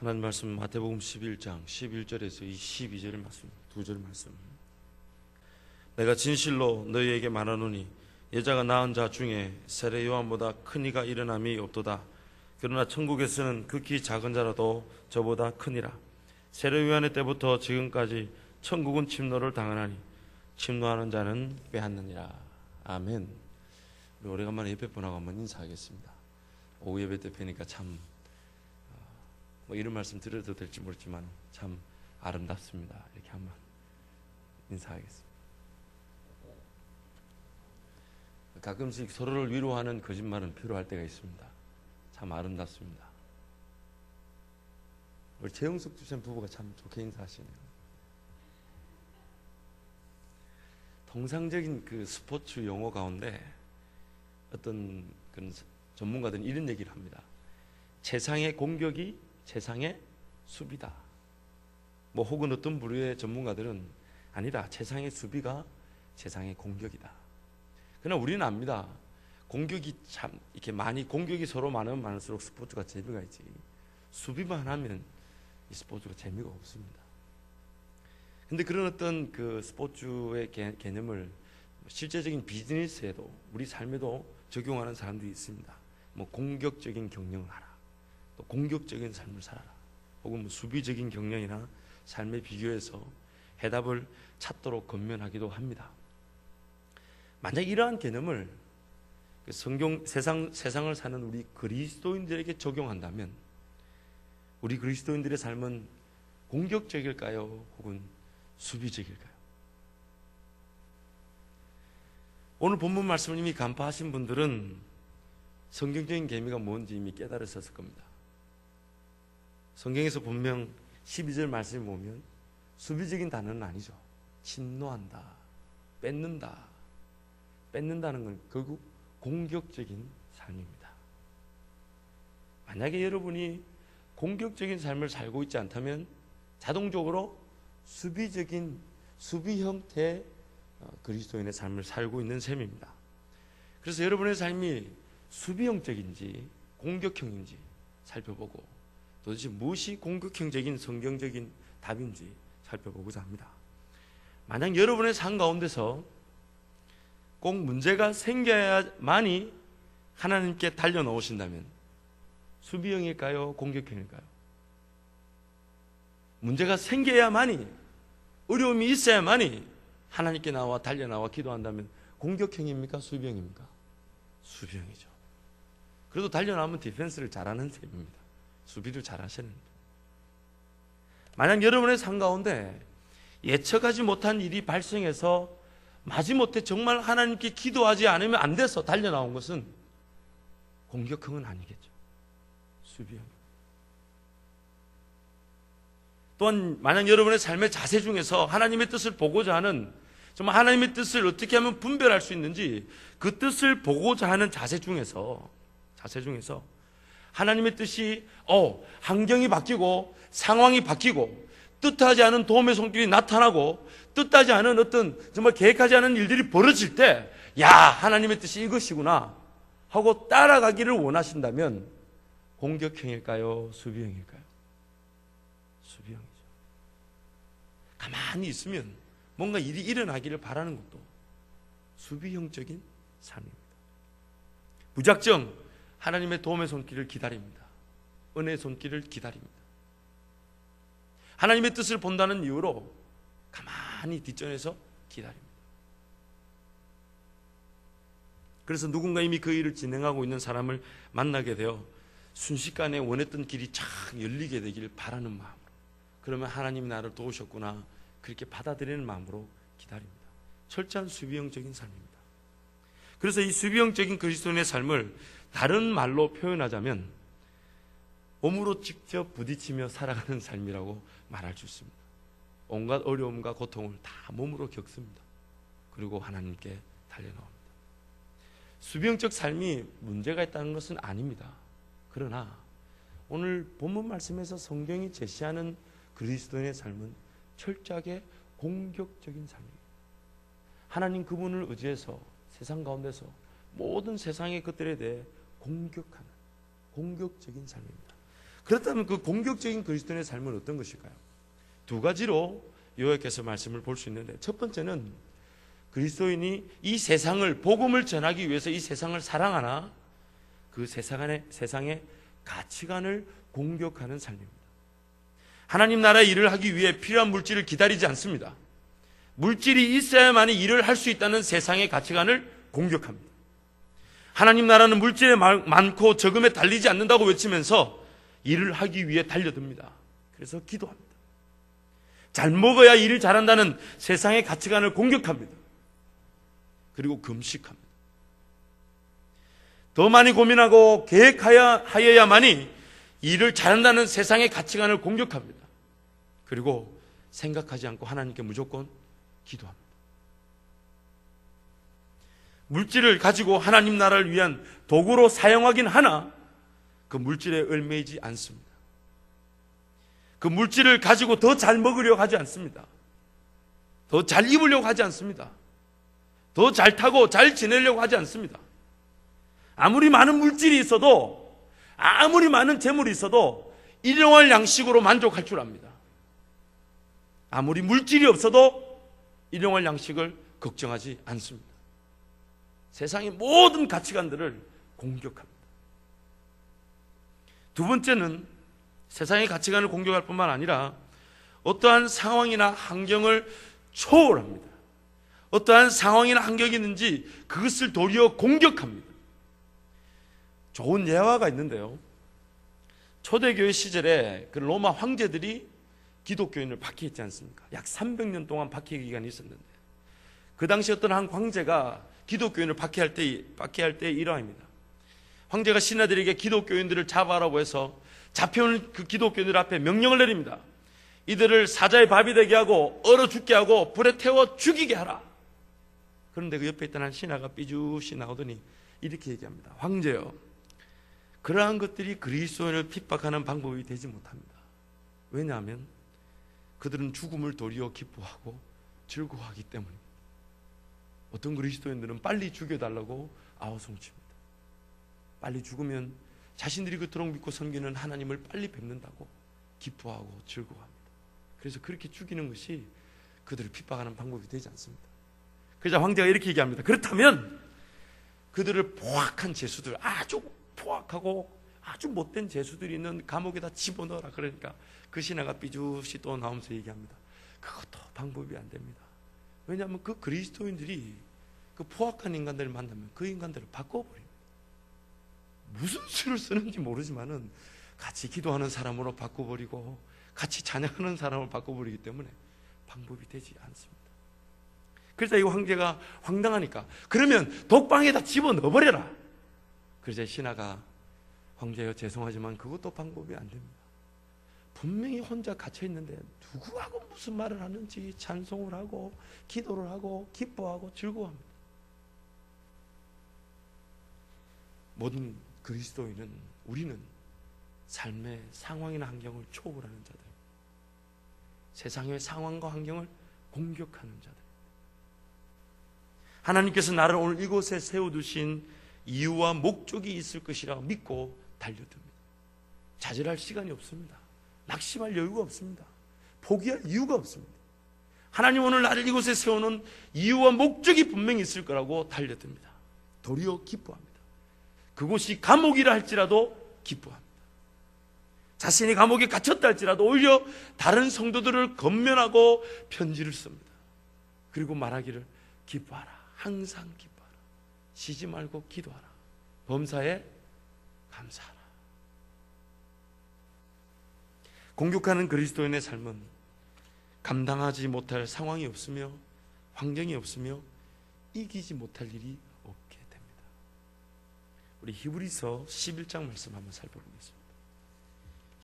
하나님 말씀 마태복음 11장 11절에서 이 12절 말씀, 두 절 말씀. 내가 진실로 너희에게 말하노니 여자가 낳은 자 중에 세례 요한보다 큰 이가 일어남이 없도다. 그러나 천국에서는 극히 작은 자라도 저보다 크니라. 세례 요한의 때부터 지금까지 천국은 침노를 당하나니 침노하는 자는 빼앗느니라. 아멘. 우리 오래간만에 예배 보나고 한번 인사하겠습니다. 오후 예배 때 뵈니까 참 뭐 이런 말씀 드려도 될지 모르지만 참 아름답습니다. 이렇게 한번 인사하겠습니다. 가끔씩 서로를 위로하는 거짓말은 필요할 때가 있습니다. 참 아름답습니다. 우리 최영숙 주선 부부가 참 좋게 인사하시네요. 통상적인 그 스포츠 용어 가운데 어떤 그런 전문가들은 이런 얘기를 합니다. 최상의 공격이 최상의 수비다. 뭐 혹은 어떤 부류의 전문가들은 아니다. 최상의 수비가 최상의 공격이다. 그러나 우리는 압니다. 공격이 참 이렇게 많이 공격이 서로 많으면 많을수록 스포츠가 재미가 있지. 수비만 하면 이 스포츠가 재미가 없습니다. 근데 그런 어떤 그 스포츠의 개념을 실제적인 비즈니스에도 우리 삶에도 적용하는 사람들이 있습니다. 뭐 공격적인 경영을 하라. 또 공격적인 삶을 살아라. 혹은 뭐 수비적인 경영이나 삶에 비교해서 해답을 찾도록 권면하기도 합니다. 만약 이러한 개념을 세상을 사는 우리 그리스도인들에게 적용한다면 우리 그리스도인들의 삶은 공격적일까요? 혹은 수비적일까요? 오늘 본문 말씀을 이미 간파하신 분들은 성경적인 계미가 뭔지 이미 깨달으셨을 겁니다. 성경에서 분명 12절 말씀을 보면 수비적인 단어는 아니죠. 침노한다, 뺏는다. 뺏는다는 건 결국 공격적인 삶입니다. 만약에 여러분이 공격적인 삶을 살고 있지 않다면 자동적으로 수비 형태의 그리스도인의 삶을 살고 있는 셈입니다. 그래서 여러분의 삶이 수비형적인지 공격형인지 살펴보고 도대체 무엇이 공격형적인 성경적인 답인지 살펴보고자 합니다. 만약 여러분의 삶 가운데서 꼭 문제가 생겨야만이 하나님께 달려나오신다면 수비형일까요? 공격형일까요? 문제가 생겨야만이, 어려움이 있어야만이 하나님께 나와 달려나와 기도한다면 공격형입니까? 수비형입니까? 수비형이죠. 그래도 달려나오면 디펜스를 잘하는 셈입니다. 수비를 잘하시는 분. 만약 여러분의 삶 가운데 예측하지 못한 일이 발생해서 마지못해 정말 하나님께 기도하지 않으면 안 돼서 달려나온 것은 공격형은 아니겠죠. 수비형. 또한 만약 여러분의 삶의 자세 중에서 하나님의 뜻을 보고자 하는, 정말 하나님의 뜻을 어떻게 하면 분별할 수 있는지 그 뜻을 보고자 하는 자세 중에서 하나님의 뜻이 환경이 바뀌고 상황이 바뀌고 뜻하지 않은 도움의 손길이 나타나고 뜻하지 않은 어떤 정말 계획하지 않은 일들이 벌어질 때, 야, 하나님의 뜻이 이것이구나 하고 따라가기를 원하신다면 공격형일까요? 수비형일까요? 수비형이죠. 가만히 있으면 뭔가 일이 일어나기를 바라는 것도 수비형적인 삶입니다. 무작정 하나님의 도움의 손길을 기다립니다. 은혜의 손길을 기다립니다. 하나님의 뜻을 본다는 이유로 가만히 뒷전에서 기다립니다. 그래서 누군가 이미 그 일을 진행하고 있는 사람을 만나게 되어 순식간에 원했던 길이 착 열리게 되기를 바라는 마음으로, 그러면 하나님이 나를 도우셨구나 그렇게 받아들이는 마음으로 기다립니다. 철저한 수비형적인 삶입니다. 그래서 이 수비형적인 그리스도인의 삶을 다른 말로 표현하자면 몸으로 직접 부딪히며 살아가는 삶이라고 말할 수 있습니다. 온갖 어려움과 고통을 다 몸으로 겪습니다. 그리고 하나님께 달려나옵니다. 수비형적 삶이 문제가 있다는 것은 아닙니다. 그러나 오늘 본문 말씀에서 성경이 제시하는 그리스도인의 삶은 철저하게 공격적인 삶입니다. 하나님 그분을 의지해서 세상 가운데서 모든 세상의 것들에 대해 공격하는 공격적인 삶입니다. 그렇다면 그 공격적인 그리스도인의 삶은 어떤 것일까요? 두 가지로 요약해서 말씀을 볼 수 있는데, 첫 번째는 그리스도인이 이 세상을, 복음을 전하기 위해서 이 세상을 사랑하나 그 세상의 가치관을 공격하는 삶입니다. 하나님 나라의 일을 하기 위해 필요한 물질을 기다리지 않습니다. 물질이 있어야만이 일을 할 수 있다는 세상의 가치관을 공격합니다. 하나님 나라는 물질에 많고 적음에 달리지 않는다고 외치면서 일을 하기 위해 달려듭니다. 그래서 기도합니다. 잘 먹어야 일을 잘한다는 세상의 가치관을 공격합니다. 그리고 금식합니다. 더 많이 고민하고 계획하여야만이 일을 잘한다는 세상의 가치관을 공격합니다. 그리고 생각하지 않고 하나님께 무조건 기도합니다. 물질을 가지고 하나님 나라를 위한 도구로 사용하긴 하나 그 물질에 얽매이지 않습니다. 그 물질을 가지고 더 잘 먹으려고 하지 않습니다. 더 잘 입으려고 하지 않습니다. 더 잘 타고 잘 지내려고 하지 않습니다. 아무리 많은 물질이 있어도, 아무리 많은 재물이 있어도 일용할 양식으로 만족할 줄 압니다. 아무리 물질이 없어도 일용할 양식을 걱정하지 않습니다. 세상의 모든 가치관들을 공격합니다. 두 번째는 세상의 가치관을 공격할 뿐만 아니라 어떠한 상황이나 환경을 초월합니다. 어떠한 상황이나 환경이 있는지 그것을 도리어 공격합니다. 좋은 예화가 있는데요. 초대교회 시절에 그 로마 황제들이 기독교인을 박해했지 않습니까? 약 300년 동안 박해 기간이 있었는데, 그 당시 어떤 한 황제가 기독교인을 박해할 때 이러합니다. 황제가 신하들에게 기독교인들을 잡아라고 해서 잡혀온 그 기독교인들 앞에 명령을 내립니다. 이들을 사자의 밥이 되게 하고 얼어 죽게 하고 불에 태워 죽이게 하라. 그런데 그 옆에 있던 한 신하가 삐죽이 나오더니 이렇게 얘기합니다. 황제여, 그러한 것들이 그리스도인을 핍박하는 방법이 되지 못합니다. 왜냐하면 그들은 죽음을 도리어 기뻐하고 즐거워하기 때문입니다. 어떤 그리스도인들은 빨리 죽여달라고 아우성칩니다. 빨리 죽으면 자신들이 그토록 믿고 섬기는 하나님을 빨리 뵙는다고 기뻐하고 즐거워합니다. 그래서 그렇게 죽이는 것이 그들을 핍박하는 방법이 되지 않습니다. 그래서 황제가 이렇게 얘기합니다. 그렇다면 그들을 포악한 죄수들, 아주 포악하고 아주 못된 죄수들이 있는 감옥에다 집어넣어라. 그러니까 그 신하가 삐죽이 또 나오면서 얘기합니다. 그것도 방법이 안 됩니다. 왜냐하면 그 그리스도인들이 그 포악한 인간들을 만나면 그 인간들을 바꿔버립니다. 무슨 수를 쓰는지 모르지만은 같이 기도하는 사람으로 바꿔버리고 같이 찬양하는 사람으로 바꿔버리기 때문에 방법이 되지 않습니다. 그래서 이 황제가 황당하니까 그러면 독방에다 집어넣어버려라. 그러자 신하가 황제여, 죄송하지만 그것도 방법이 안 됩니다. 분명히 혼자 갇혀있는데 누구하고 무슨 말을 하는지 찬송을 하고 기도를 하고 기뻐하고 즐거워합니다. 모든 그리스도인은, 우리는 삶의 상황이나 환경을 초월하는 자들, 세상의 상황과 환경을 공격하는 자들. 하나님께서 나를 오늘 이곳에 세워두신 이유와 목적이 있을 것이라고 믿고 달려듭니다. 좌절할 시간이 없습니다. 낙심할 여유가 없습니다. 포기할 이유가 없습니다. 하나님 오늘 나를 이곳에 세우는 이유와 목적이 분명히 있을 거라고 달려듭니다. 도리어 기뻐합니다. 그곳이 감옥이라 할지라도 기뻐합니다. 자신이 감옥에 갇혔다 할지라도 오히려 다른 성도들을 건면하고 편지를 씁니다. 그리고 말하기를 기뻐하라. 항상 기뻐하라. 쉬지 말고 기도하라. 범사에 감사하라. 공격하는 그리스도인의 삶은 감당하지 못할 상황이 없으며 환경이 없으며 이기지 못할 일이 없게 됩니다. 우리 히브리서 11장 말씀 한번 살펴보겠습니다.